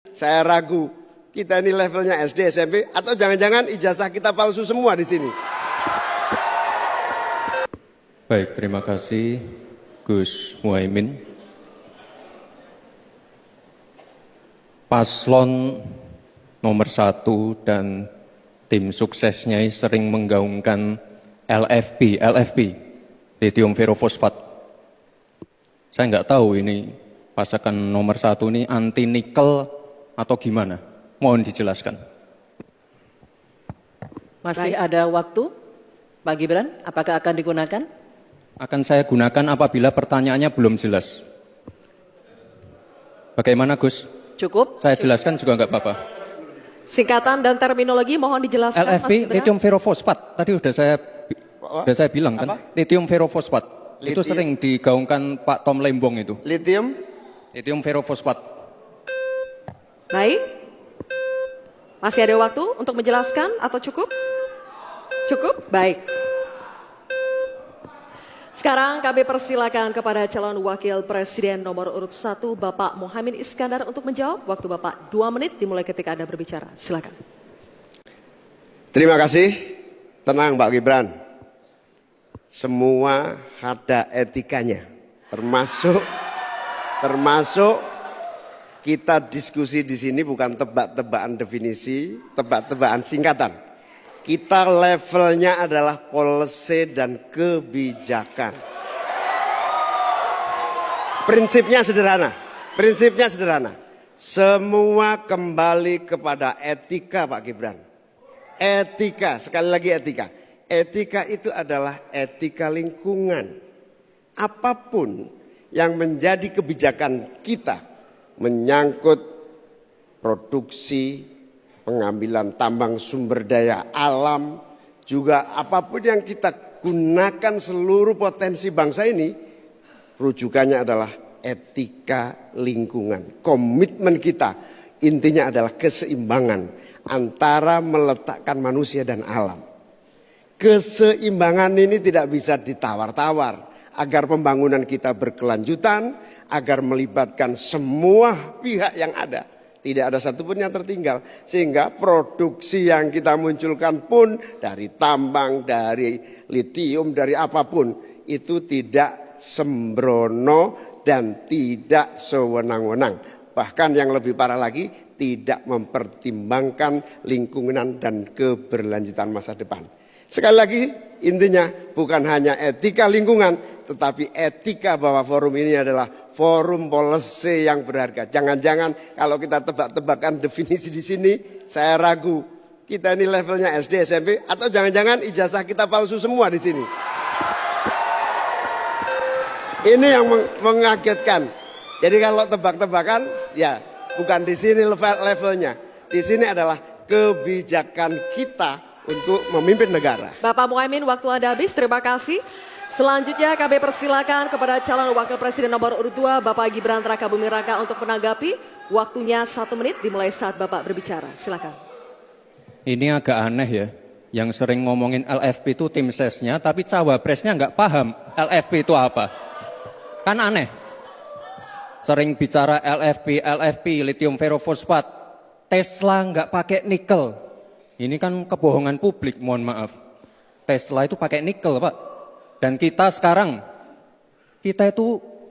Saya ragu, kita ini levelnya SD, SMP, atau jangan-jangan ijazah kita palsu semua di sini. Baik, terima kasih Gus Muhaimin. Paslon nomor 1 dan tim suksesnya sering menggaungkan LFP, lithium ferrofosfat. Saya nggak tahu ini pasangan nomor 1 ini anti nikel atau gimana? Mohon dijelaskan. Masih ada waktu, Pak Gibran, apakah akan digunakan? Akan saya gunakan apabila pertanyaannya belum jelas. Bagaimana Gus? Cukup? Saya jelaskan juga nggak apa-apa. Singkatan dan terminologi mohon dijelaskan. LFP, lithium ferrofosfat. Tadi sudah saya bilang kan, apa? lithium ferrofosfat. Itu sering digaungkan Pak Tom Lembong itu. Lithium ferrofosfat. Baik. Masih ada waktu untuk menjelaskan atau cukup? Cukup? Baik. Sekarang kami persilakan kepada calon wakil presiden nomor urut 1 Bapak Muhaimin Iskandar untuk menjawab. Waktu Bapak 2 menit dimulai ketika Anda berbicara. Silakan. Terima kasih. Tenang Pak Gibran. Semua ada etikanya. Termasuk kita diskusi di sini bukan tebak-tebakan definisi, tebak-tebakan singkatan. Kita levelnya adalah policy dan kebijakan. Prinsipnya sederhana. Semua kembali kepada etika Pak Gibran. Etika, sekali lagi etika. Etika itu adalah etika lingkungan. Apapun yang menjadi kebijakan kita menyangkut produksi, pengambilan tambang sumber daya alam, juga apapun yang kita gunakan seluruh potensi bangsa ini, rujukannya adalah etika lingkungan. Komitmen kita intinya adalah keseimbangan antara meletakkan manusia dan alam. Keseimbangan ini tidak bisa ditawar-tawar agar pembangunan kita berkelanjutan, agar melibatkan semua pihak yang ada. Tidak ada satupun yang tertinggal. Sehingga produksi yang kita munculkan pun dari tambang, dari litium, dari apapun. Itu tidak sembrono dan tidak sewenang-wenang. Bahkan yang lebih parah lagi, tidak mempertimbangkan lingkungan dan keberlanjutan masa depan. Sekali lagi, intinya bukan hanya etika lingkungan, tetapi etika bahwa forum ini adalah forum policy yang berharga. Jangan-jangan kalau kita tebak-tebakan definisi di sini, saya ragu. Kita ini levelnya SD, SMP, atau jangan-jangan ijazah kita palsu semua di sini. Ini yang mengagetkan. Jadi kalau tebak-tebakan, ya bukan di sini levelnya. Di sini adalah kebijakan kita untuk memimpin negara. Bapak Muhaimin, waktu Anda habis. Terima kasih. Selanjutnya kami persilakan kepada calon wakil presiden nomor urut 2 Bapak Gibran Rakabuming Raka untuk menanggapi. Waktunya 1 menit dimulai saat Bapak berbicara. Silakan. Ini agak aneh ya. Yang sering ngomongin LFP itu tim sesnya, tapi cawapresnya nggak paham LFP itu apa. Kan aneh. Sering bicara LFP, lithium ferrofosfat. Tesla nggak pakai nikel. Ini kan kebohongan publik, mohon maaf. Tesla itu pakai nikel, Pak. Dan kita sekarang,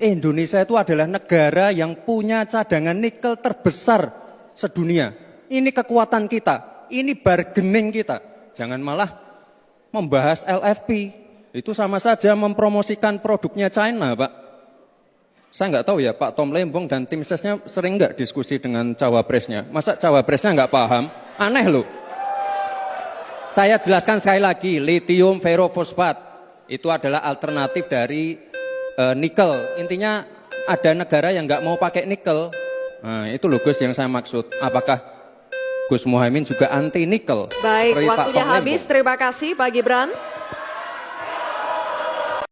Indonesia itu adalah negara yang punya cadangan nikel terbesar sedunia. Ini kekuatan kita, ini bargaining kita. Jangan malah membahas LFP. Itu sama saja mempromosikan produknya China, Pak. Saya nggak tahu ya, Pak Tom Lembong dan tim sesnya sering nggak diskusi dengan cawapresnya. Masa cawapresnya nggak paham? Aneh loh. Saya jelaskan sekali lagi, lithium ferrofosfat itu adalah alternatif dari nikel. Intinya ada negara yang nggak mau pakai nikel. Nah itu loh Gus yang saya maksud. Apakah Gus Muhaimin juga anti nikel? Baik, waktunya habis. Terima kasih Pak Gibran.